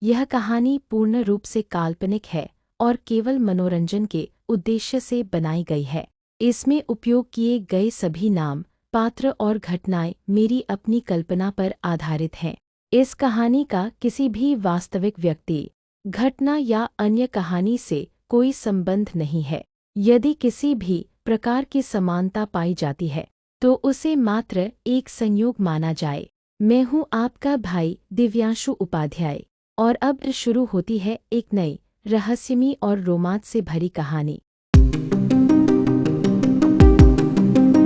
यह कहानी पूर्ण रूप से काल्पनिक है और केवल मनोरंजन के उद्देश्य से बनाई गई है। इसमें उपयोग किए गए सभी नाम, पात्र और घटनाएं मेरी अपनी कल्पना पर आधारित हैं। इस कहानी का किसी भी वास्तविक व्यक्ति, घटना या अन्य कहानी से कोई संबंध नहीं है। यदि किसी भी प्रकार की समानता पाई जाती है तो उसे मात्र एक संयोग माना जाए। मैं हूँ आपका भाई दिव्यांशु उपाध्याय और अब शुरू होती है एक नई रहस्यमयी और रोमांच से भरी कहानी।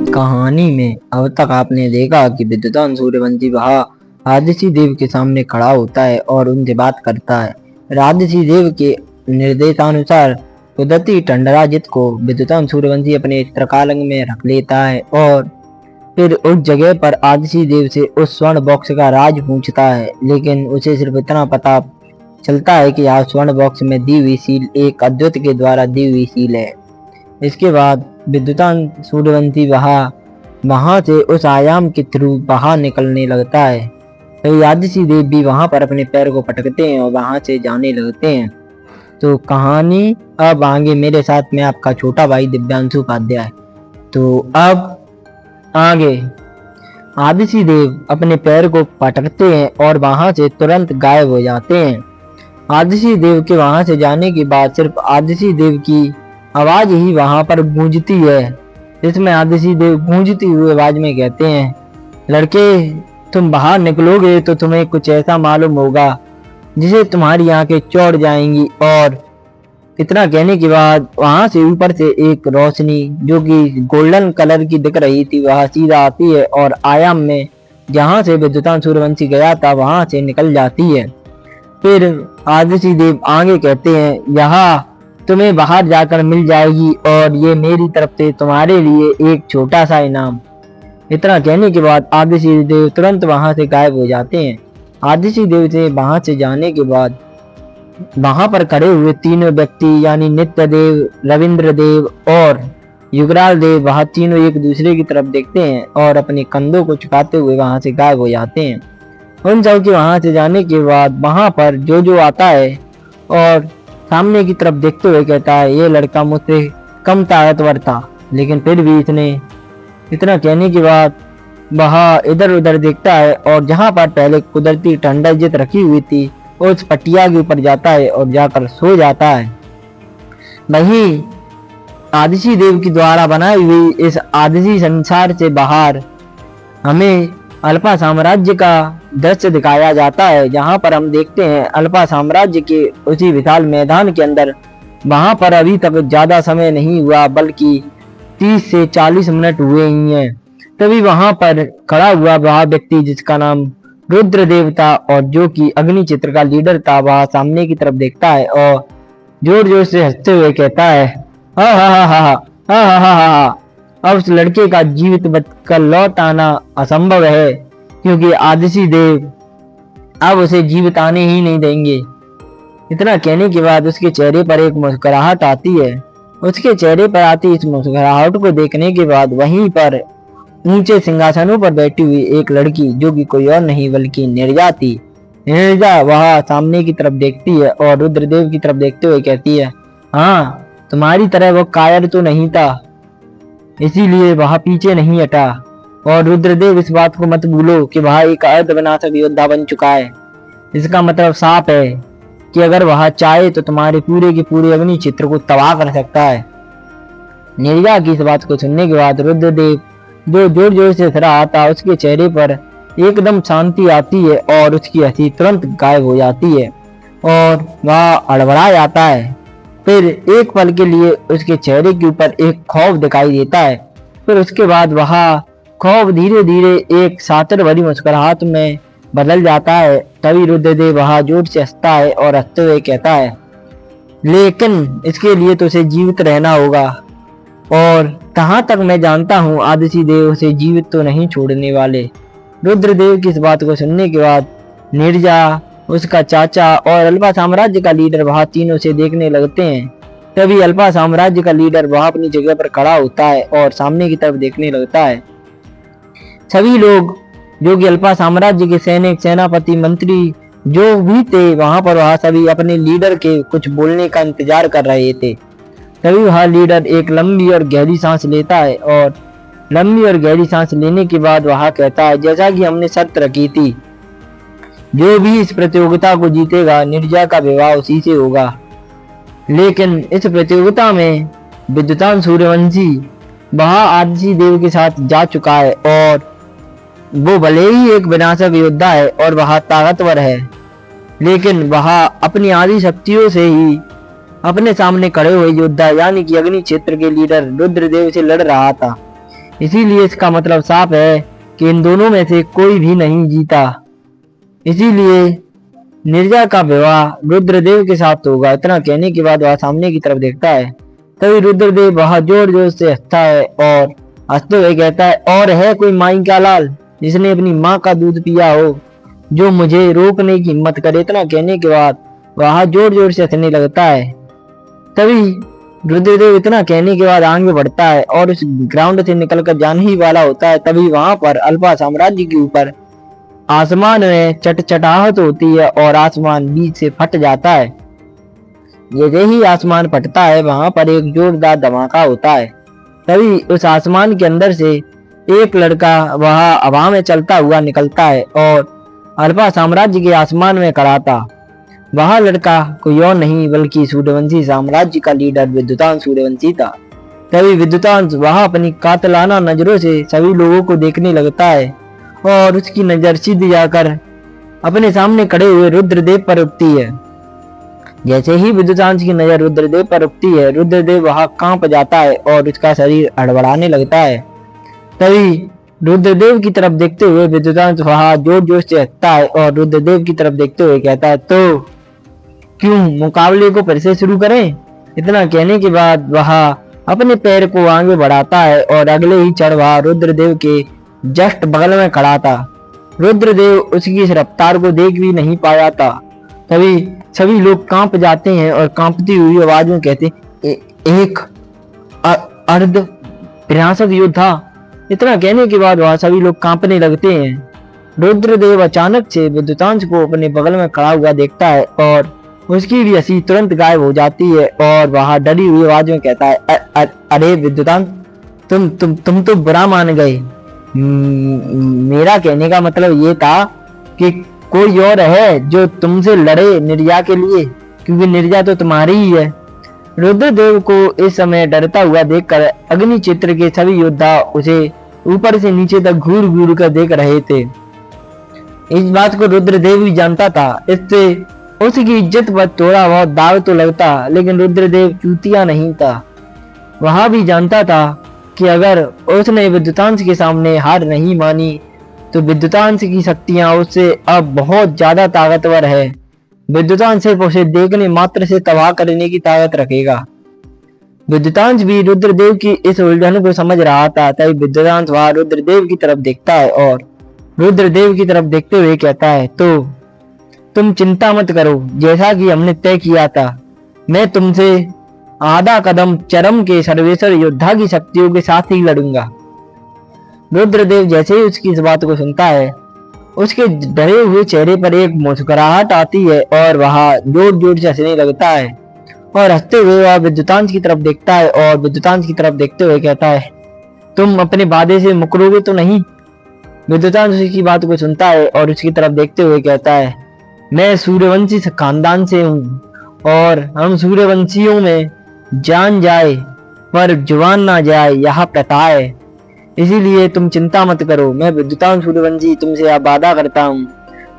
कहानी में अब तक आपने देखा कि विद्युतान सूर्यवंशी वहां राजसी देव के सामने खड़ा होता है और उनसे बात करता है। राजसी देव के निर्देशानुसार कुदरती टंडराजित को विद्युतान सूर्यवंशी अपने चित्रकालंग में रख लेता है और फिर उस जगह पर आदिसी देव से उस स्वर्ण बॉक्स का राज पूछता है, लेकिन उसे सिर्फ इतना पता चलता है कि यह स्वर्ण बॉक्स में दी हुई सील एक अद्वैत के द्वारा दी हुई सील है। इसके बाद विद्युतान सूर्यवंशी वहां से उस आयाम के थ्रू बाहर निकलने लगता है। तो आदिसी देव भी वहां पर अपने पैर को पटकते हैं और वहां से जाने लगते हैं। तो कहानी अब आगे मेरे साथ में आपका छोटा भाई दिव्यांशु उपाध्याय। तो अब आगे आदिसी देव अपने पैर को पटकते हैं और वहां से तुरंत गायब हो जाते हैं। आदिसी देव के वहां से जाने के बाद सिर्फ आदिसी देव की आवाज ही वहां पर गूंजती है, जिसमें आदिसी देव गूंजती हुई आवाज में कहते हैं, लड़के तुम बाहर निकलोगे तो तुम्हें कुछ ऐसा मालूम होगा जिसे तुम्हारी आंखें चौड़ जाएंगी। और इतना कहने के बाद वहां से ऊपर से एक रोशनी जो कि गोल्डन कलर की दिख रही थी वह सीधा आती है और आयाम में जहां से विद्युतान सूर्यवंशी गया था वहां से निकल जाती है। फिर आदिसी देव आगे कहते हैं, यहाँ तुम्हें बाहर जाकर मिल जाएगी और ये मेरी तरफ से तुम्हारे लिए एक छोटा सा इनाम। इतना कहने के बाद आदिसी देव तुरंत वहां से गायब हो जाते हैं। आदिसी देव से वहां से जाने के बाद वहां पर खड़े हुए तीनों व्यक्ति यानी नित्य देव, रविंद्र देव और युगराज देव वहां तीनों एक दूसरे की तरफ देखते हैं और अपने कंधों को झुकाते हुए वहां से गायब हो जाते हैं। उन सब के वहां से जाने के बाद वहां पर जो आता है और सामने की तरफ देखते हुए कहता है, ये लड़का मुझसे कम ताकतवर था लेकिन फिर भी इसने। इतना कहने के बाद वह इधर उधर देखता है और जहां पर पहले कुदरती ठंडक रखी हुई थी उस पटिया के ऊपर जाता है और जाकर सो जाता है। वहीं आदिसी देव के द्वारा बनाई हुई इस आदिसी संसार से बाहर हमें अल्फा साम्राज्य का दृश्य दिखाया जाता है, जहां पर हम देखते हैं अल्फा साम्राज्य के उसी विशाल मैदान के अंदर वहां पर अभी तक ज्यादा समय नहीं हुआ बल्कि 30 से 40 मिनट हुए ही हैं। तभी वहां पर खड़ा हुआ वह व्यक्ति जिसका नाम रुद्रदेव था और जो कि अग्नि चित्र का लीडर था, वह सामने की तरफ देखता है और जोर जोर से हंसते हुए कहता है, हा हा हा हा हा हा हा हा। अब उस लड़के का जीवित बचकर लौट आना असंभव है क्योंकि आदिसी देव अब उसे जीवित आने ही नहीं देंगे। इतना कहने के बाद उसके चेहरे पर एक मुस्कुराहट आती है। उसके चेहरे पर आती इस मुस्कुराहट को देखने के बाद वहीं पर ऊंचे सिंहासनों पर बैठी हुई एक लड़की जो कि कोई और नहीं बल्कि निर्जा थी। निर्जा वह सामने की तरफ देखती है और रुद्रदेव की तरफ देखते हुए कहती है, हाँ तुम्हारी तरह वो कायर तो नहीं था इसीलिए वह पीछे नहीं हटा। और रुद्रदेव इस बात को मत भूलो कि वह एक अर्धविनाशक योद्धा बन चुका है। इसका मतलब साफ है कि अगर वह चाहे तो तुम्हारे पूरे के पूरे अग्नि चित्र को तबाह कर सकता है। निर्जा की इस बात को सुनने के बाद रुद्रदेव जो जोर जोर से हंस रहा था उसके चेहरे पर एकदम शांति आती है और उसकी हंसी तुरंत गायब हो जाती है और वह हड़बड़ा जाता है। फिर एक पल के लिए उसके चेहरे के ऊपर एक खौफ दिखाई देता है। फिर उसके बाद वह खौफ धीरे धीरे एक सातर भरी मुस्कुराहट में बदल जाता है। तभी रुद्रदेव वह जोर से हंसता है और हंसते हुए कहता है, लेकिन इसके लिए तो उसे जीवित रहना होगा और कहाँ तक मैं जानता हूँ आदिसी देव उसे जीवित तो नहीं छोड़ने वाले। रुद्रदेव की इस बात को सुनने के बाद निर्जा, उसका चाचा और अल्फा साम्राज्य का लीडर वह तीनों से देखने लगते हैं। तभी अल्फा साम्राज्य का लीडर वह अपनी जगह पर खड़ा होता है और सामने की तरफ देखने लगता है। सभी लोग जो कि अल्फा साम्राज्य के सैनिक, सेनापति, मंत्री जो भी थे वहां सभी अपने लीडर के कुछ बोलने का इंतजार कर रहे थे। तभी वह लीडर एक लंबी और गहरी सांस लेता है और लंबी और गहरी सांस लेने के बाद वह कहता है, जैसा कि हमने शर्त रखी थी, जो भी इस प्रतियोगिता को जीतेगा नीरजा का विवाह उसी से होगा। लेकिन इस प्रतियोगिता में विद्युतान सूर्यवंशी वह आदित्य देव के साथ जा चुका है और वो भले ही एक विनाशक योद्धा है और वह ताकतवर है, लेकिन वह अपनी आदि शक्तियों से ही अपने सामने खड़े हुए योद्धा यानी कि अग्नि क्षेत्र के लीडर रुद्रदेव से लड़ रहा था। इसीलिए इसका मतलब साफ है कि इन दोनों में से कोई भी नहीं जीता। इसीलिए नीरजा का विवाह रुद्रदेव के साथ होगा। इतना कहने के बाद वह सामने की तरफ देखता है। तभी रुद्रदेव वह जोर जोर से हंसता है और हंसते हुए कहता है, और है कोई माई का लाल जिसने अपनी माँ का दूध पिया हो जो मुझे रोकने की हिम्मत करे। इतना कहने के बाद वह जोर जोर से हंसने लगता है। तभी रुद्रदेव इतना कहने के बाद आगे बढ़ता है और उस ग्राउंड से निकलकर जाने ही वाला होता है। तभी वहां पर अल्फा साम्राज्य के ऊपर आसमान में चटचटाहट होती है और आसमान बीच से फट जाता है। जैसे ही आसमान फटता है वहां पर एक जोरदार धमाका होता है। तभी उस आसमान के अंदर से एक लड़का वह हवा में चलता हुआ निकलता है और अल्फा साम्राज्य के आसमान में खड़ा था। वह लड़का कोई और नहीं बल्कि सूर्यवंशी साम्राज्य का लीडर विद्युतान सूर्यवंशी था। तभी विद्युतान वह अपनी कातलाना नजरों से सभी लोगों को देखने लगता है और उसकी नजर सीधी जाकर अपने सामने खड़े हुए रुद्रदेव पर रुकती है। जैसे ही विद्युतांश की नजर रुद्रदेव पर रुकती है, रुद्रदेव वहां कांप जाता है और उसका शरीर हड़बड़ाने लगता है। तभी रुद्रदेव की तरफ देखते हुए विद्युतांश वहां जोर जोर से हंसता है और रुद्रदेव की तरफ देखते हुए कहता है, तो क्यों मुकाबले को फिर से शुरू करें। इतना कहने के बाद वह अपने पैर को आगे बढ़ाता है और अगले ही क्षण वह रुद्रदेव के जस्ट बगल में खड़ा था। रुद्रदेव उसकी इस रफ्तार को देख भी नहीं पाया था। तभी सभी लोग कांप जाते हैं और कांपती हुई आवाज में कहते एक अर्ध विनाशक योद्धा। इतना कहने के बाद वह सभी लोग कांपने लगते हैं। रुद्रदेव अचानक से विद्युतांश को अपने बगल में खड़ा हुआ देखता है और उसकी भी हंसी तुरंत गायब हो जाती है और वह डरी हुई आवाज में कहता है, अरे विद्युतांश, तुम तो बुरा मान गए। मेरा कहने का मतलब ये था कि कोई और है जो तुमसे लड़े नीरजा के लिए, क्योंकि नीरजा तो तुम्हारी ही है। रुद्रदेव को इस समय डरता हुआ देखकर अग्नि क्षेत्र के सभी योद्धा उसे ऊपर से नीचे तक घूर घूर कर देख रहे थे। इस बात को रुद्रदेव भी जानता था। इससे उसकी इज्जत पर थोड़ा बहुत दाव तो लगता, लेकिन रुद्रदेव चूतिया नहीं था। वह भी जानता था कि अगर उसने विद्युतांश के सामने हार नहीं मानी तो विद्युतांश की शक्तियां उससे अब बहुत ज्यादा ताकतवर है। विद्युतांश सिर्फ उसे देखने मात्र से तबाह करने की ताकत रखेगा। विद्युतांश भी रुद्रदेव की इस उलझन को समझ रहा था। तभी विद्युतांश वहां रुद्रदेव की तरफ देखता है और रुद्रदेव की तरफ देखते हुए कहता है, तो तुम चिंता मत करो, जैसा कि हमने तय किया था मैं तुमसे आधा कदम चरम के सर्वेश्वर योद्धा की शक्तियों के साथ ही लड़ूंगा। रुद्रदेव जैसे ही उसकी इस बात को सुनता है, उसके डरे हुए चेहरे पर एक मुस्कुराहट आती है और वह जोर जोर से हंसने लगता है और हंसते हुए वह विद्युतांश की तरफ देखता है और विद्युतांश की तरफ देखते हुए कहता है, तुम अपने वादे से मुकरोगे तो नहीं। विद्युतांश उसकी बात को सुनता है और उसकी तरफ देखते हुए कहता है, मैं सूर्यवंशी खानदान से हूँ और हम सूर्यवंशियों में जान जाए पर जुबान ना जाए यह प्रथा है। इसीलिए तुम चिंता मत करो, मैं विद्युतान सूर्यवंशी तुमसे अब वादा करता हूँ,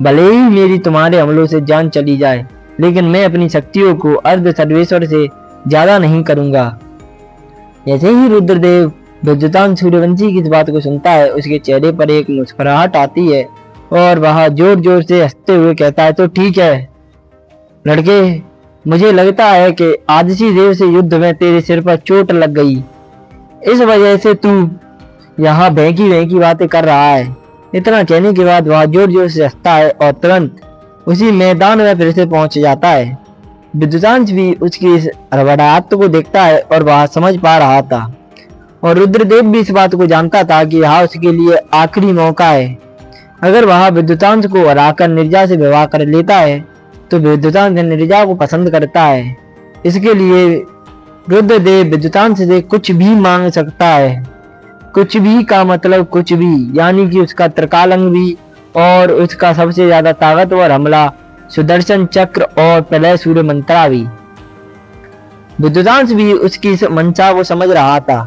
भले ही मेरी तुम्हारे हमलों से जान चली जाए, लेकिन मैं अपनी शक्तियों को अर्ध सर्वेश्वर से ज्यादा नहीं करूंगा। जैसे ही रुद्रदेव विद्युतान सूर्यवंशी की इस बात को सुनता है, उसके चेहरे पर एक मुस्कुराहट आती है और वह जोर जोर से हंसते हुए कहता है, तो ठीक है लड़के, मुझे लगता है कि आदित्य देव से युद्ध में तेरे सिर पर चोट लग गई, इस वजह से तू यहाँ भैंकी भैंकी बातें कर रहा है। इतना कहने के बाद वह जोर जोर से हंसता है और तुरंत उसी मैदान में फिर से पहुंच जाता है। विद्युतांश भी उसकी इस हड़बड़ाहट को देखता है और वह समझ पा रहा था और रुद्रदेव भी इस बात को जानता था कि यह उसके लिए आखिरी मौका है। अगर वह विद्युतांश को हराकर नीरजा से विवाह कर लेता है तो विद्युतांश नीरजा को पसंद करता है। इसके लिए रुद्रदेव विद्युतांश से कुछ भी मांग सकता है। कुछ भी का मतलब कुछ भी, यानी कि उसका त्रिकाल भी और उसका सबसे ज्यादा ताकतवर हमला सुदर्शन चक्र और प्रलय सूर्य मंत्रा भी। विद्युतांश भी उसकी इस मंशा को समझ रहा था।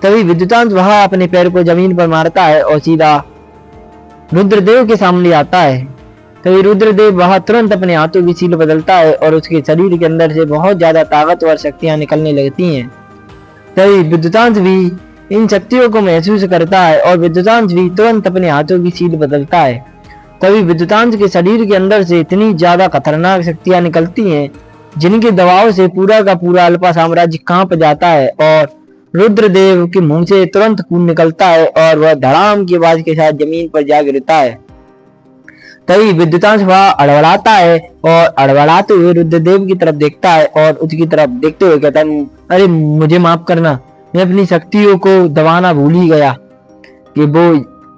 तभी विद्युतांश वह अपने पैर को जमीन पर मारता है और सीधा रुद्रदेव के सामने आता है। तभी रुद्रदेव वह तुरंत अपने हाथों की सील बदलता है और उसके शरीर के अंदर से बहुत ज्यादा ताकतवर शक्तियां निकलने लगती हैं। तभी विद्युतांश भी इन शक्तियों को महसूस करता है और विद्युतांश भी तुरंत अपने हाथों की सील बदलता है। तभी विद्युतांश के शरीर के अंदर से इतनी ज्यादा खतरनाक शक्तियां निकलती हैं जिनके दबाव से पूरा का पूरा अल्पा साम्राज्य कांप जाता है और रुद्रदेव के मुंह से तुरंत खून निकलता है और वह धड़ाम की आवाज के साथ जमीन पर जा गिरता है। तभी विद्युतांश वह अड़बड़ाता है और अड़बड़ाते हुए रुद्रदेव की तरफ देखता है और उसकी तरफ देखते हुए कहता है, अरे मुझे माफ करना, मैं अपनी शक्तियों को दबाना भूल ही गया कि वो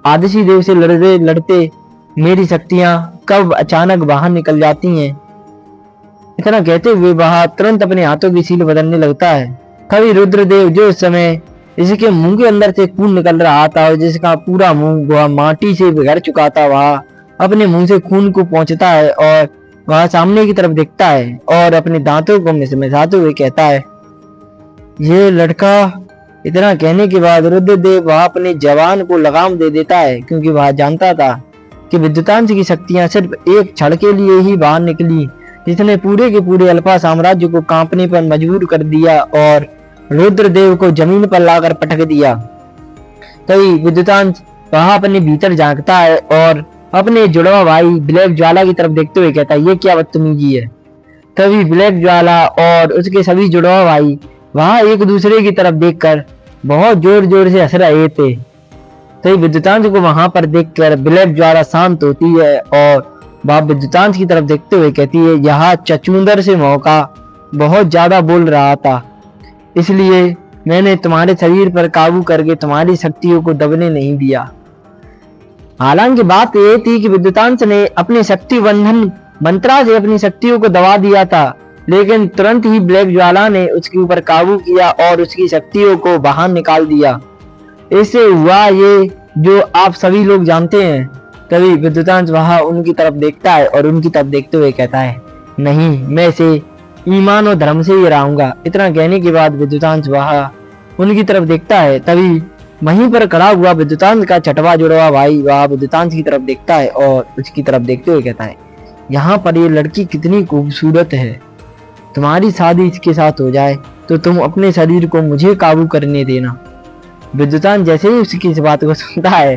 आदिशि देव से लड़ते लड़ते मेरी शक्तियां कब अचानक बाहर निकल जाती हैं। इतना कहते हुए वह तुरंत अपने हाथों की सील बदलने लगता है। तभी रुद्रदेव जो उस समय इसके मुंह के अंदर से खून निकल रहा था और जिसका पूरा मुंह वह माटी से बिगड़ चुका था, वह अपने मुंह से खून को पहुंचता है और वह सामने की तरफ देखता है और अपने दांतों को मिसाते हुए कहता है, ये लड़का। इतना कहने के बाद रुद्रदेव वह अपने जवान को लगाम दे देता है क्योंकि वह जानता था कि विद्युतांश की शक्तियां सिर्फ एक क्षण के लिए ही बाहर निकली जिसने पूरे के पूरे अल्फा साम्राज्य को कांपने पर मजबूर कर दिया और रुद्रदेव को जमीन पर लाकर पटक दिया। तभी विद्युतांश वह अपने भीतर झांकता है और अपने जुड़वा भाई ब्लैक ज्वाला की तरफ देखते हुए कहता है, ये क्या बदतमीजी है। तभी ब्लैक ज्वाला और उसके सभी जुड़वा भाई वहां एक दूसरे की तरफ देखकर बहुत जोर जोर से हंस रहे थे। तभी विद्युतांश को वहां पर देखकर ब्लैक ज्वाला शांत होती है और वह विद्युतांश की तरफ देखते हुए कहती है, यह चचुंदर से मौका बहुत ज्यादा बोल रहा था, इसलिए मैंने तुम्हारे शरीर पर काबू करके तुम्हारी शक्तियों को दबने नहीं दिया। हालांकि बात यह थी कि विद्युतांश ने अपने शक्ति बंधन मंत्रा से अपनी शक्तियों को दबा दिया था, लेकिन तुरंत ही ब्लैक ज्वाला ने उसके ऊपर काबू किया और उसकी शक्तियों को बाहर निकाल दिया। इससे हुआ ये जो आप सभी लोग जानते हैं। तभी विद्युतांश वहां उनकी तरफ देखता है और उनकी तरफ देखते हुए कहता है, नहीं, मैं इसे ईमान और धर्म से ही रहूंगा। इतना कहने के बाद विद्युतांश वहां उनकी तरफ देखता है। तभी वहीं पर खड़ा हुआ विद्युतांश का छठवा जुड़वा भाई वह विद्युतांश की तरफ देखता है और उसकी तरफ देखते हुए कहता है, यहाँ पर ये लड़की कितनी खूबसूरत है, तुम्हारी शादी इसके साथ हो जाए तो तुम अपने शरीर को मुझे काबू करने देना। विद्युतांश जैसे ही उसकी इस बात को सुनता है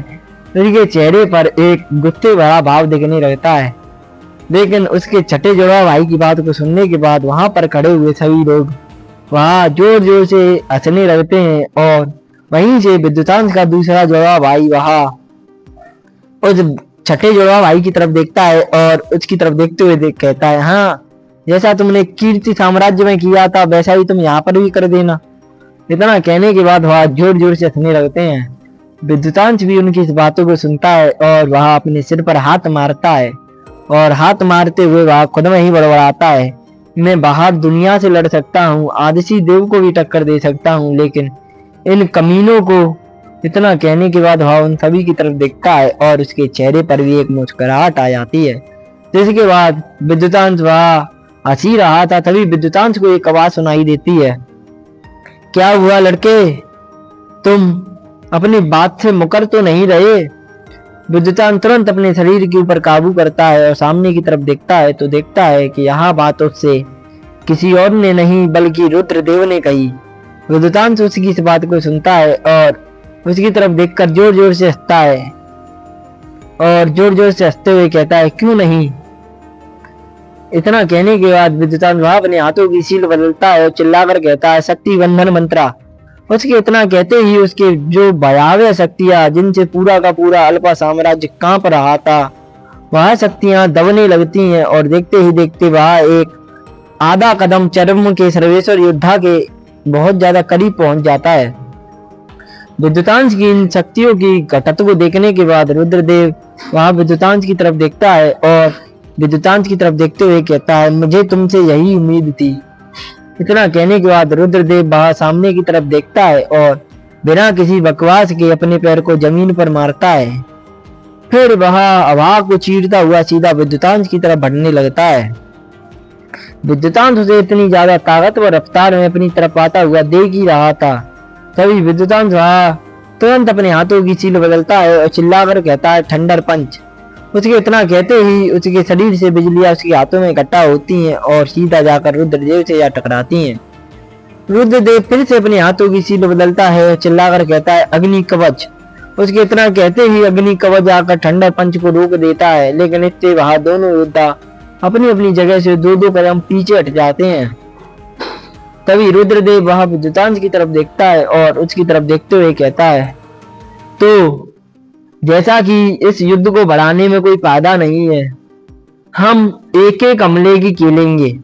उसके चेहरे पर एक गुस्से भरा भाव दिखने लगता है, लेकिन उसके छठे जुड़वा भाई की बात को सुनने के बाद वहां पर खड़े हुए सभी लोग वहां जोर जोर से हंसने लगते हैं और वहीं से विद्युतांश का दूसरा जुड़वा भाई वहां उस छठे जुड़वा भाई की तरफ देखता है और उसकी तरफ देखते हुए कहता है, हाँ, जैसा तुमने कीर्ति साम्राज्य में किया था वैसा ही तुम यहाँ पर भी कर देना। इतना कहने के बाद वह जोर जोर से हंसने लगते हैं। विद्युतांश भी उनकी इस बातों को सुनता है और वह अपने सिर पर हाथ मारता है और हाथ मारते हुए वह खुद में ही बड़बड़ाता है, मैं बाहर दुनिया से लड़ सकता हूँ, आदिशि देव को भी टक्कर दे सकता हूँ, लेकिन इन कमीनों को। इतना कहने के बाद वह उन सभी की तरफ देखता है और उसके चेहरे पर भी एक मुस्कुराहट आ जाती है। जिसके बाद विद्युतांश वह हंसी रहा था, तभी विद्युतांश को एक आवाज सुनाई देती है, क्या हुआ लड़के, तुम अपनी बात से मुकर तो नहीं रहे। विद्युतांश तुरंत अपने शरीर के ऊपर काबू करता है और सामने की तरफ देखता है तो देखता है कि यह बात उससे किसी और ने नहीं बल्कि रुद्रदेव ने कही। विद्युतांश उसकी इस बात को सुनता है और उसकी तरफ देखकर जोर जोर से हंसता है और जोर जोर से हंसते हुए कहता है, क्यों नहीं। इतना कहने के बाद विद्युतांश वह अपने हाथों की सील बदलता है और चिल्लाकर कहता है, शक्ति बंधन मंत्रा। उसके इतना कहते ही उसके जो भयावह शक्तियां जिनसे पूरा का पूरा अल्पा साम्राज्य कांप रहा था वह शक्तियां दबने लगती हैं और देखते ही देखते वह एक आधा कदम चरम के सर्वेश्वर योद्धा के बहुत ज्यादा करीब पहुंच जाता है। विद्युतांश की इन शक्तियों की घटत को देखने के बाद रुद्रदेव वहां विद्युतांश की तरफ देखता है और विद्युतांश की तरफ देखते हुए कहता है, मुझे तुमसे यही उम्मीद थी। इतना कहने के बाद रुद्रदेव वहां सामने की तरफ देखता है और बिना किसी बकवास के अपने पैर को जमीन पर मारता है। फिर वह हवा को चीरता हुआ सीधा विद्युतांश की तरफ बढ़ने लगता है। विद्युतांश उसे इतनी ज्यादा ताकतवर रफ्तार में अपनी तरफ आता हुआ देख ही रहा था। तभी विद्युतांश वह तुरंत अपने हाथों की सील बदलता है और चिल्लाकर कहता है, थंडर पंच। उसके इतना कहते ही उसके शरीर से बिजलियां उसके हाथों में इकट्ठा होती हैं और सीधा जाकर रुद्रदेव से जा टकराती हैं। रुद्रदेव फिर से अपने हाथों की सील बदलता है और चिल्लाकर कहता है, अग्नि कवच। उसके इतना कहते ही अग्नि कवच आकर थंडर पंच को रोक देता है, लेकिन इससे वहां दोनों योद्धा अपनी अपनी जगह से दो दो कदम पीछे हट जाते हैं। तभी रुद्रदेव वहां विद्युतांश की तरफ देखता है और उसकी तरफ देखते हुए कहता है, तो जैसा कि इस युद्ध को बढ़ाने में कोई फायदा नहीं है, हम एक एक हमले की खेलेंगे।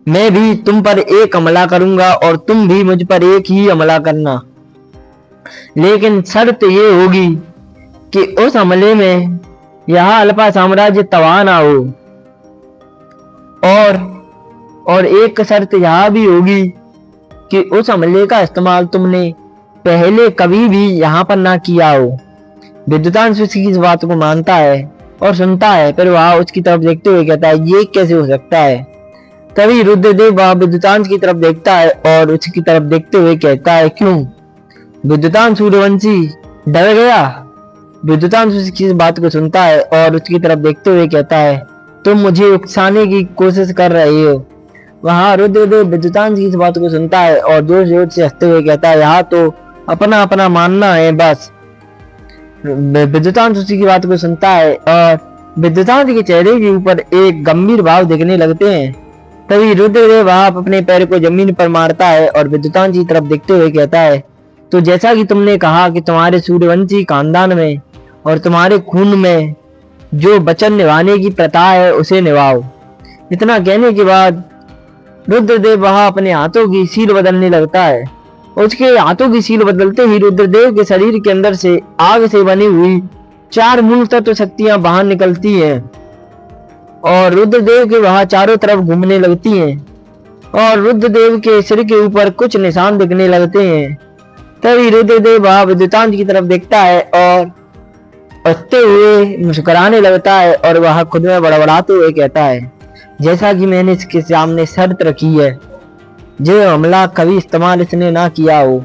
मैं भी तुम पर एक हमला करूंगा और तुम भी मुझ पर एक ही हमला करना, लेकिन शर्त ये होगी कि उस हमले में यह अल्फा साम्राज्य तबाह ना हो, और एक शर्त यह भी होगी कि उस हमले का इस्तेमाल तुमने पहले कभी भी यहाँ पर ना किया हो। विद्युतांश उसकी इस बात को मानता है और सुनता है, फिर वह उसकी तरफ देखते हुए कहता है, ये कैसे हो सकता है। तभी रुद्रदेव वह विद्युतांश की तरफ देखता है और उसकी तरफ देखते हुए कहता है, क्यों? विद्युतांश सूर्यवंशी डर गया। विद्युतांश उसकी इस बात को सुनता है और उसकी तरफ देखते हुए कहता है, तुम मुझे उकसाने की कोशिश कर रहे हो। वहां रुद्रदेव विद्युतांश की इस बात को सुनता है और जोर जोर से हंसते हुए कहता है, यहाँ तो अपना अपना मानना है बस। विद्युतांश उसी की बात को सुनता है और विद्युतांश के चेहरे के ऊपर एक गंभीर भाव दिखने लगते हैं। तभी रुद्रदेव वहां अपने पैर को जमीन पर मारता है और विद्युतांश की तरफ देखते हुए कहता है, तो जैसा कि तुमने कहा कि तुम्हारे सूर्यवंशी खानदान में और तुम्हारे खून में जो वचन निभाने की प्रथा है उसे निभाओ। इतना कहने के बाद रुद्रदेव वहां अपने हाथों की सील बदलने लगता है। उसके हाथों की सील बदलते ही रुद्रदेव के शरीर के अंदर से आग से बनी हुई 4 मूल तत्व शक्तियां बाहर निकलती हैं और रुद्रदेव के वहां चारों तरफ घूमने लगती हैं और रुद्रदेव के सिर के ऊपर कुछ निशान दिखने लगते हैं। तभी रुद्रदेव वहां विद्युतांश की तरफ देखता है और हंसते हुए मुस्कुराने लगता है और वह खुद में बड़बड़ाते हुए कहता है, जैसा कि मैंने इसके सामने शर्त रखी है, जो हमला कभी इस्तेमाल इसने ना किया हो,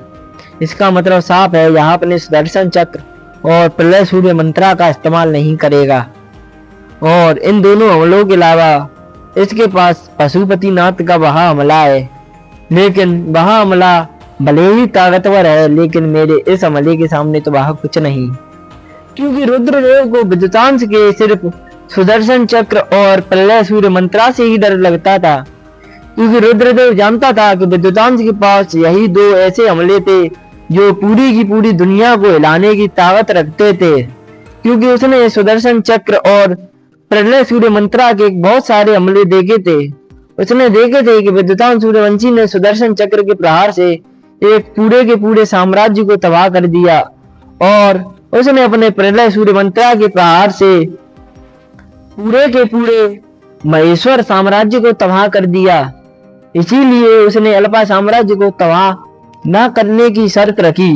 इसका मतलब साफ है, यहाँ अपने सुदर्शन चक्र और प्रलय सूर्य मंत्रा का इस्तेमाल नहीं करेगा। और इन दोनों हमलों के अलावा इसके पास पशुपतिनाथ का वह हमला है, लेकिन वह हमला भले ही ताकतवर है, लेकिन मेरे इस हमले के सामने तो वह कुछ नहीं। क्योंकि रुद्रदेव को विद्युतांश के सिर्फ सुदर्शन चक्र और प्रलय सूर्य मंत्रा से ही डर लगता था, क्योंकि रुद्रदेव जानता था कि विद्युतांश के पास यही 2 ऐसे हमले थे जो पूरी की पूरी दुनिया को हिलाने की ताकत रखते थे। क्योंकि उसने सुदर्शन चक्र और प्रलय सूर्य मंत्रा के बहुत सारे हमले देखे थे। उसने देखे थे कि विद्युतांश सूर्यवंशी ने सुदर्शन चक्र के प्रहार से एक पूरे के पूरे साम्राज्य को तबाह कर दिया और उसने अपने प्रलय सूर्य मंत्रा के प्रहार से पूरे के पूरे महेश्वर साम्राज्य को तबाह कर दिया। इसीलिए उसने अल्फा साम्राज्य को तबाह न करने की शर्त रखी,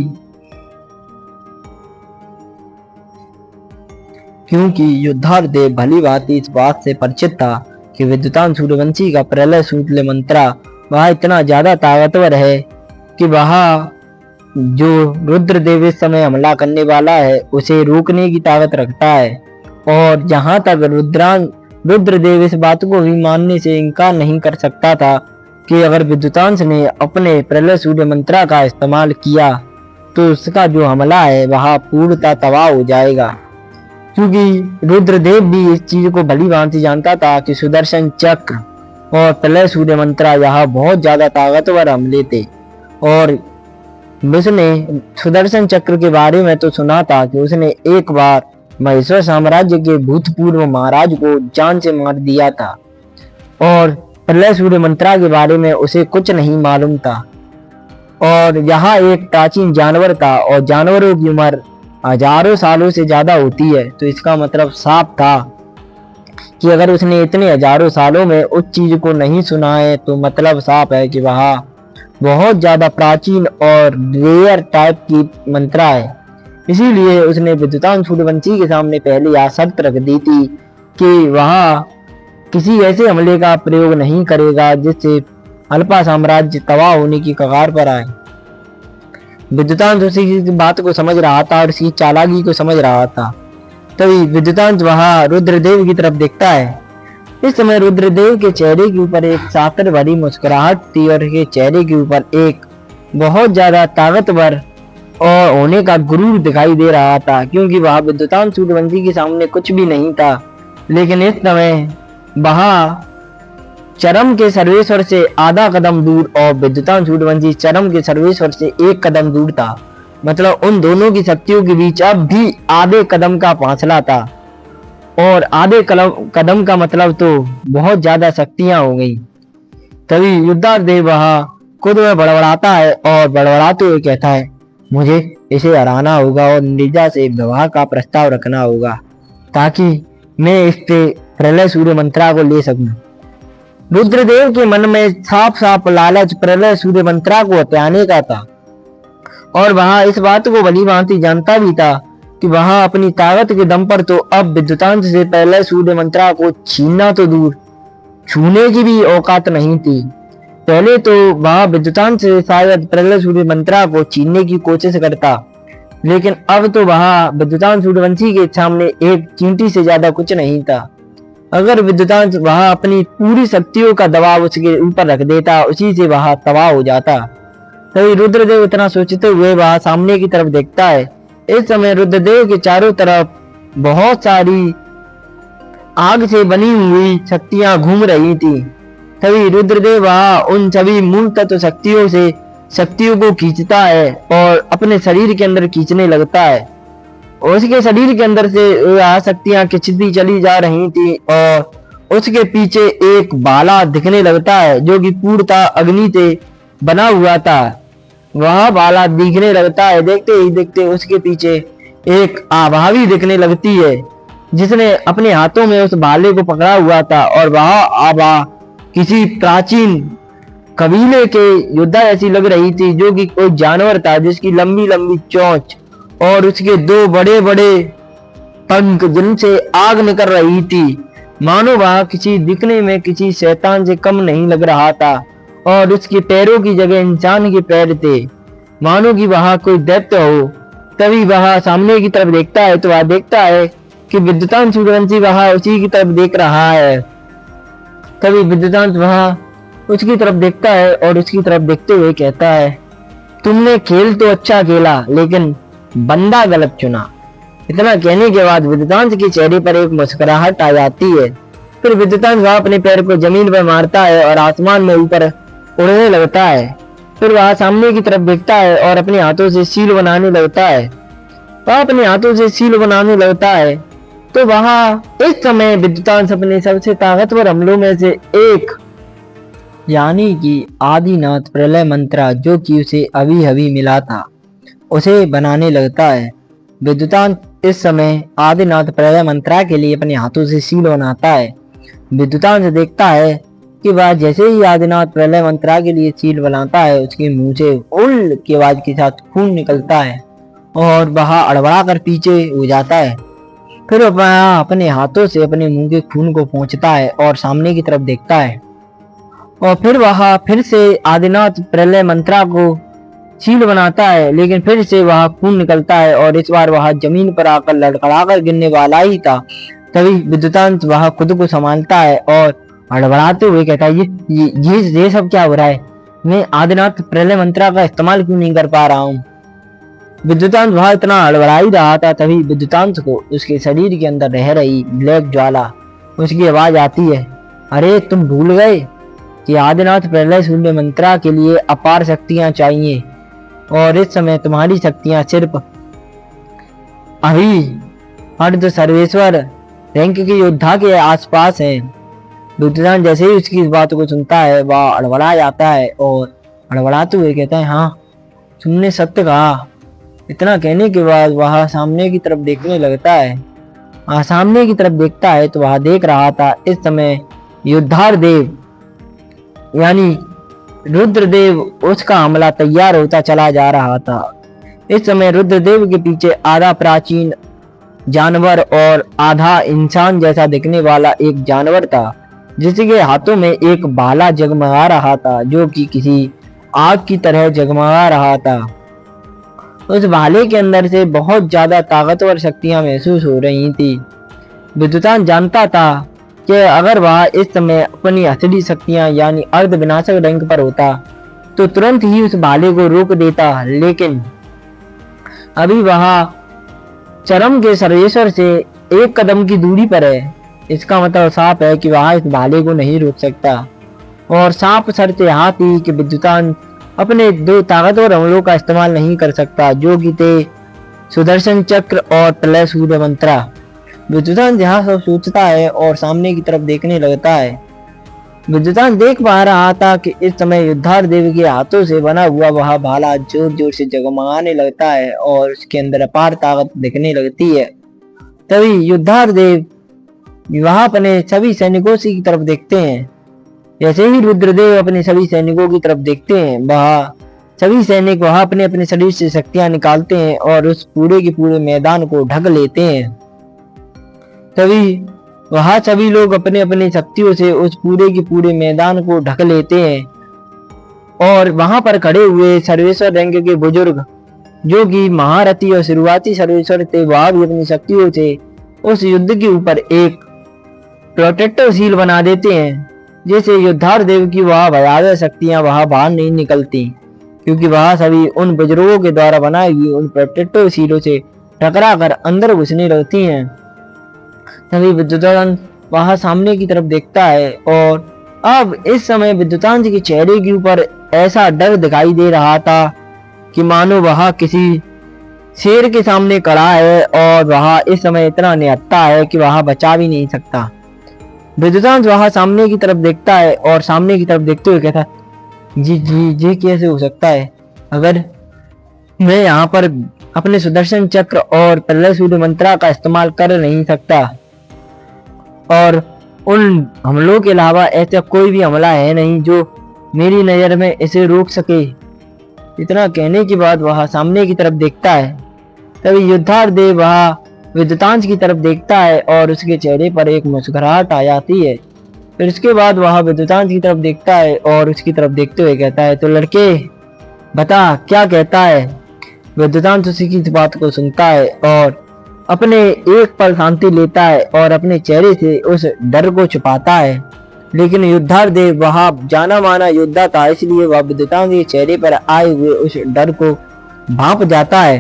क्योंकि युद्धार्देव भली भांति इस बात से परिचित था कि विद्युतांश सूर्यवंशी का प्रलय सूर्य मंत्रा वह इतना ज्यादा ताकतवर है कि वह जो रुद्रदेव इस समय हमला करने वाला है उसे रोकने की ताकत रखता है। और जहां तक रुद्रदेव इस बात को भी मानने से इनकार नहीं कर सकता था कि अगर विद्युतांश ने अपने प्रलय सूर्य मंत्रा का इस्तेमाल किया तो उसका जो हमला है वह पूर्णतः तबाह हो जाएगा। क्योंकि रुद्रदेव भी इस चीज को भली भांति जानता था कि सुदर्शन चक्र और प्रलय सूर्य मंत्रा यह बहुत ज्यादा ताकतवर हमले थे। और उसने सुदर्शन चक्र के बारे में तो सुना था कि उसने एक बार महेश्वर साम्राज्य के भूतपूर्व महाराज को जान से मार दिया था, और प्रलय सूर्य मंत्रा के बारे में उसे कुछ नहीं मालूम था। और यहाँ एक प्राचीन जानवर था और जानवरों की उम्र हजारों सालों से ज्यादा होती है। तो इसका मतलब साफ था कि अगर उसने इतने हजारों सालों में उस चीज को नहीं सुना है तो मतलब साफ है कि वह बहुत ज्यादा प्राचीन और रेयर टाइप की मंत्रा है। इसीलिए उसने विद्युतान सूर्यवंशी के सामने पहले यह शर्त रख दी थी कि वह किसी ऐसे हमले का प्रयोग नहीं करेगा जिससे अल्पा साम्राज्य तबाह होने की कगार पर आए। विद्युतांश उसी बात को समझ रहा था और उसकी चालाकी को समझ रहा था। तभी विद्युतांश वहां रुद्रदेव की तरफ देखता है। इस समय रुद्रदेव के चेहरे के ऊपर एक साकर भरी मुस्कुराहट थी और उसके चेहरे के ऊपर एक बहुत ज्यादा ताकतवर और होने का गुरूर दिखाई दे रहा था, क्योंकि वह विद्युतांश सूर्यवंशी के सामने कुछ भी नहीं था। लेकिन इस समय वहां चरम के सर्वेश्वर से आधा कदम दूर और विद्युतांश सूर्यवंशी चरम के सर्वेश्वर से एक कदम दूर था। मतलब उन दोनों की शक्तियों के बीच अब भी आधे कदम का फासला था और आधे कदम का मतलब तो बहुत ज्यादा शक्तियां हो गई। तभी युद्धादेव वहां खुद में बड़बड़ाता है और बड़बड़ाते हुए कहता है, मुझे इसे हराना होगा और नीरजा से विवाह का प्रस्ताव रखना होगा ताकि मैं इस पे प्रलय सूर्य मंत्रा को ले सकूं। रुद्रदेव के मन में साफ साफ लालच प्रलय सूर्य मंत्रा को हत्याने का था और वहां इस बात को भली भांति जानता भी था कि वहां अपनी ताकत के दम पर तो अब विद्युतांश से प्रलय सूर्य मंत्रा को छीनना तो दूर, छूने की भी औकात नहीं थी। पहले तो वहां विद्युतांश से शायद प्रलय सूर्य मंत्रा को छीनने की कोशिश करता, लेकिन अब तो वहां विद्युतांश सूर्यवंशी के सामने एक चींटी से ज्यादा कुछ नहीं था। अगर विद्युतांश वहां अपनी पूरी शक्तियों का दबाव उसके ऊपर रख देता, उसी से वहां तबाह हो जाता। तभी रुद्रदेव इतना सोचते हुए वहां सामने की तरफ देखता है। इस समय रुद्रदेव के चारों तरफ बहुत सारी आग से बनी हुई शक्तियां घूम रही थी। तभी रुद्रदेव वहां उन सभी मूल तत्व शक्तियों से शक्तियों को खींचता है और अपने शरीर के अंदर खींचने लगता है। उसके शरीर के अंदर से यह शक्तियां खिंचती चली जा रही थी और उसके पीछे एक भाला दिखने लगता है जो कि पूर्णतः अग्नि से बना हुआ था। वह भाला दिखने लगता है, देखते ही देखते उसके पीछे एक आभा भी दिखने लगती है जिसने अपने हाथों में उस भाले को पकड़ा हुआ था और वह आभा किसी प्राचीन कबीले के योद्धा ऐसी लग रही थी, जो कि कोई जानवर था जिसकी लंबी लंबी चोंच और उसके दो बड़े बड़े पंख जिनसे आग निकल रही थी। मानो वह किसी दिखने में किसी शैतान से कम नहीं लग रहा था और उसके पैरों की जगह इंसान के पैर थे, मानो कि वहां कोई दैत्य हो। तभी वह सामने की तरफ देखता है तो वह देखता है कि विद्युतांश सूर्यवंशी वहां उसी की तरफ देख रहा है। तभी विद्युतांश वहां उसकी तरफ देखता है और उसकी तरफ देखते हुए कहता है, तुमने खेल तो अच्छा खेला लेकिन बंदा गलत चुना। इतना कहने के बाद विद्युतांश के चेहरे पर एक मुस्कुराहट आ जाती है। फिर विद्युतांश वह अपने पैर को जमीन पर मारता है और आसमान में ऊपर उड़ने लगता है। फिर वह सामने की तरफ देखता है और अपने हाथों से सील बनाने लगता है। वह अपने हाथों से सील बनाने लगता है तो वहां इस समय विद्युतांश अपने सबसे ताकतवर हमलों में से एक यानी कि आदिनाथ प्रलय मंत्रा, जो कि उसे अभी अभी मिला था, उसे बनाने लगता है। विद्युतांश इस समय आदिनाथ प्रलय मंत्रा के लिए अपने हाथों से सील बनाता है। विद्युतांश देखता है कि वह जैसे ही आदिनाथ प्रलय मंत्रा के लिए सील बनाता है, उसके मुंह से उल की आवाज के साथ खून निकलता है और वह अड़बड़ा कर पीछे हो जाता है। फिर वह अपने हाथों से अपने मुंह के खून को पोंछता है और सामने की तरफ देखता है और फिर वह फिर से आदिनाथ प्रलय मंत्रा को सील बनाता है, लेकिन फिर से वह खून निकलता है और इस बार वह जमीन पर आकर लड़खड़ाकर गिरने वाला ही था। तभी विद्युतांश वह खुद को संभालता है और हड़बड़ाते हुए कहता है, ये सब क्या हो रहा है? मैं आदिनाथ प्रलय मंत्रा का इस्तेमाल क्यों नहीं कर पा रहा हूँ? विद्युतांश वह इतना हड़बड़ा ही रहा था। तभी विद्युतांश को उसके शरीर के अंदर रह रही ब्लैक ज्वाला उसकी आवाज आती है, अरे तुम भूल गए कि आदिनाथ प्रलय सूर्य मंत्रा के लिए अपार शक्तियां चाहिए और इस समय तुम्हारी शक्तियां सिर्फ अभी अर्ध सर्वेश्वर रैंक के योद्धा के आसपास हैं। विद्युतांश जैसे ही उसकी इस बात को सुनता है वह अड़बड़ा जाता है और अड़बड़ाते हुए कहता है, हाँ तुमने सत्य कहा। इतना कहने के बाद वह सामने की तरफ देखने लगता है। वह सामने की तरफ देखता है तो वह देख रहा था इस समय युद्धार देव यानी रुद्रदेव उसका हमला तैयार होता चला जा रहा था। इस समय रुद्रदेव के पीछे आधा प्राचीन जानवर और आधा इंसान जैसा दिखने वाला एक जानवर था, जिसके हाथों में एक भाला जगमगा रहा था, जो कि किसी आग की तरह जगमगा रहा था। उस भाले के अंदर से बहुत ज्यादा ताकतवर शक्तियां महसूस हो रही थी। विद्युतान जानता था कि अगर वह इस समय अपनी असली शक्तियां यानी अर्ध विनाशक रैंक पर होता तो तुरंत ही उस भाले को रोक देता, लेकिन अभी वह चरम के सर्वेश्वर से एक कदम की दूरी पर है। इसका मतलब साफ है कि वह इस भाले को नहीं रोक सकता। और साफ शर्त यहाँ थी कि विद्युतान अपने दो ताकतवर हमलों का इस्तेमाल नहीं कर सकता, जो कि थे सुदर्शन चक्र और प्रलय सूर्य मंत्रा। विद्युतान यहाँ सब सोचता है और सामने की तरफ देखने लगता है। विद्युतान देख पा रहा था कि इस समय युद्धार देव के हाथों से बना हुआ वह भाला जोर जोर से जगमगाने लगता है और उसके अंदर अपार ताकत दिखने लगती है। तभी युद्धार देव वहां अपने सभी सैनिकों की तरफ देखते हैं। जैसे ही रुद्रदेव अपने सभी सैनिकों की तरफ देखते हैं, वह सभी सैनिक वहां अपने अपने शरीर से शक्तियां निकालते हैं और उस पूरे के पूरे मैदान को ढक लेते हैं। तभी वहां सभी लोग अपने अपने शक्तियों से उस पूरे के पूरे मैदान को ढक लेते हैं और वहां पर खड़े हुए सर्वेश्वर रैंक के बुजुर्ग, जो कि महारथी और शुरुआती सर्वेश्वर थे, वह भी अपनी शक्तियों से उस युद्ध के ऊपर एक प्रोटेक्टिव शील बना देते हैं, जैसे युद्धार देव की वह भयावह शक्तियां वहां बाहर नहीं निकलती, क्योंकि वह सभी उन बुजुर्गों के द्वारा बनाई हुई उन प्रोटेक्टिव शीलों से टकरा कर अंदर घुसने लगती हैं। तभी विद्युतान वहां सामने की तरफ देखता है और अब इस समय विद्युतान जी के चेहरे के ऊपर ऐसा डर दिखाई दे रहा था कि मानो वह किसी शेर के सामने खड़ा है और वह इस समय इतना निहत्था है कि वह बचा भी नहीं सकता। विद्युतान वह सामने की तरफ देखता है और सामने की तरफ देखते हुए कहता है, जी जी ये कैसे हो सकता है? अगर मैं यहाँ पर अपने सुदर्शन चक्र और प्रलय सूर्य मंत्रा का इस्तेमाल कर नहीं सकता और उन हमलों के अलावा ऐसा कोई भी हमला है नहीं जो मेरी नजर में इसे रोक सके। इतना कहने के बाद वह सामने की तरफ देखता है। तभी युद्धार देव वह विद्युतांश की तरफ देखता है और उसके चेहरे पर एक मुस्कुराहट आ जाती है। फिर उसके बाद वह विद्युतांश की तरफ देखता है और उसकी तरफ देखते हुए कहता है, तो लड़के बता क्या कहता है? विद्युतांश उसी की इस बात को सुनता है और अपने एक पल शांति लेता है और अपने चेहरे से उस डर को छुपाता है। लेकिन युद्धार देव वह जाना माना योद्धा था, इसलिए वह विद्युतांश के चेहरे पर आए हुए उस डर को भांप जाता है।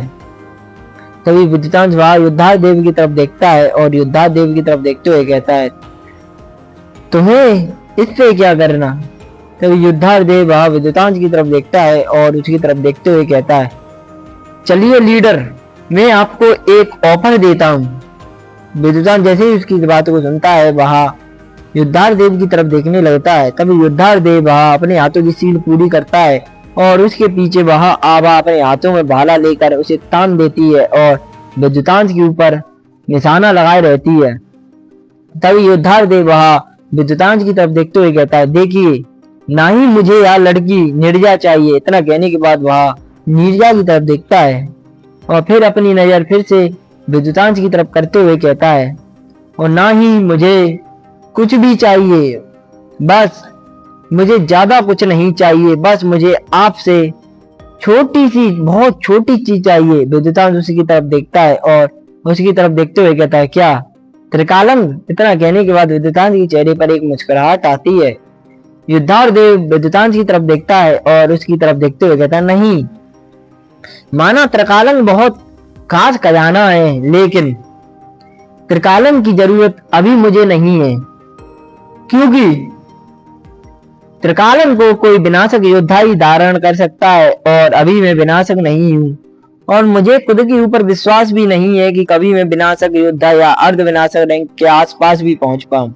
तभी विद्युतांश वह युद्धार देव की तरफ देखता है और युद्धार देव की तरफ देखते हुए कहता है, तुम्हें इससे क्या करना? तभी युद्धार देव वह विद्युतांश की तरफ देखता है और उसकी तरफ देखते हुए कहता है, चलिए लीडर, मैं आपको एक ऑफर देता हूँ। विद्युतांश जैसे ही उसकी बात को सुनता है वह युद्धार देव की तरफ देखने लगता है। तभी युद्धार देव वह अपने हाथों की सील पूरी करता है और उसके पीछे वह आभा अपने हाथों में भाला लेकर उसे तान देती है और विद्युतांश के ऊपर निशाना लगाए रहती है। तभी युद्धार देव वह विद्युतांश की तरफ देखते हुए कहता है, देखिए ना ही मुझे यह लड़की निर्जा चाहिए। इतना कहने के बाद वह नीरजा की तरफ देखता है और फिर अपनी नजर फिर से विद्युतांश की तरफ करते हुए कहता है, और ना ही मुझे कुछ भी चाहिए, बस मुझे ज्यादा कुछ नहीं चाहिए, बस मुझे आपसे छोटी सी बहुत छोटी चीज चाहिए। विद्युतांश उसकी तरफ देखता है और उसकी तरफ देखते हुए कहता है, क्या त्रिकालन? इतना कहने के बाद विद्युतांश के चेहरे पर एक मुस्कुराहट आती है। युद्धार देव विद्युतांश की तरफ देखता है और उसकी तरफ देखते हुए कहता है, नहीं, माना त्रिकालन बहुत खास खजाना है, लेकिन त्रिकालन की जरूरत अभी मुझे नहीं है, क्योंकि त्रिकालन को कोई विनाशक योद्धा ही धारण कर सकता है और अभी मैं विनाशक नहीं हूँ और मुझे खुद के ऊपर विश्वास भी नहीं है कि कभी मैं विनाशक योद्धा या अर्ध विनाशक रैंक के आसपास भी पहुंच पाऊं,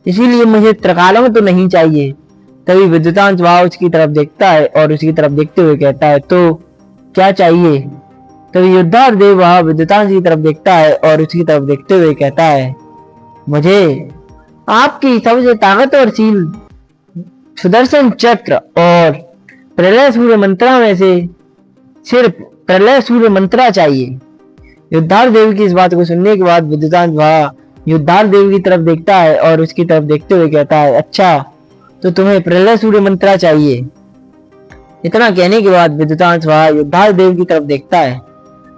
इसीलिए मुझे त्रिकालन तो नहीं चाहिए। तभी विद्युतांश वह उसकी तरफ देखता है और उसकी तरफ देखते हुए कहता है, तो क्या चाहिए? तभी युद्धार देव वहां विद्युतांश की तरफ देखता है और उसकी तरफ देखते हुए कहता है, मुझे आपकी सबसे ताकतवर सुदर्शन चक्र और प्रलय सूर्य मंत्रा में से सिर्फ प्रलय सूर्य मंत्रा चाहिए। युद्धार देव की इस बात को सुनने के बाद विद्युतांश वहां युद्धार देव की तरफ देखता है और उसकी तरफ देखते हुए कहता है, अच्छा तो तुम्हें प्रलय सूर्य मंत्रा चाहिए। इतना कहने के बाद विद्युतांश वहां युद्धार देव की तरफ देखता है।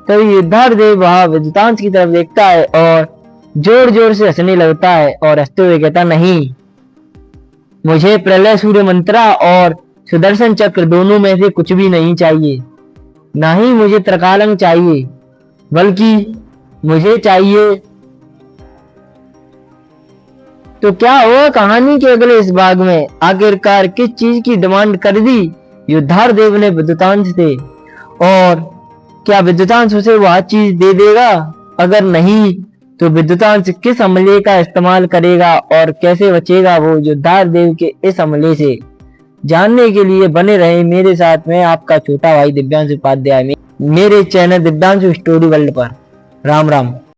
तभी युद्धार देव वहां विद्युतांश की तरफ देखता है और जोर जोर से हंसने लगता है और हंसते हुए कहता, नहीं, मुझे प्रलय सूर्य मंत्रा और सुदर्शन चक्र दोनों में से कुछ भी नहीं चाहिए। ना ही मुझे त्रकालंग चाहिए, बल्कि मुझे चाहिए। तो क्या हुआ कहानी के अगले इस भाग में? आखिरकार किस चीज की डिमांड कर दी युद्धार देव ने विद्युतांश से, और क्या विद्युतांश उसे वह चीज दे देगा? अगर नहीं तो विद्युतांश किस हमले का इस्तेमाल करेगा और कैसे बचेगा वो युद्धार देव के इस हमले से? जानने के लिए बने रहे मेरे साथ में, आपका छोटा भाई दिव्यांशु उपाध्याय, मेरे चैनल दिव्यांशु स्टोरी वर्ल्ड पर। राम राम।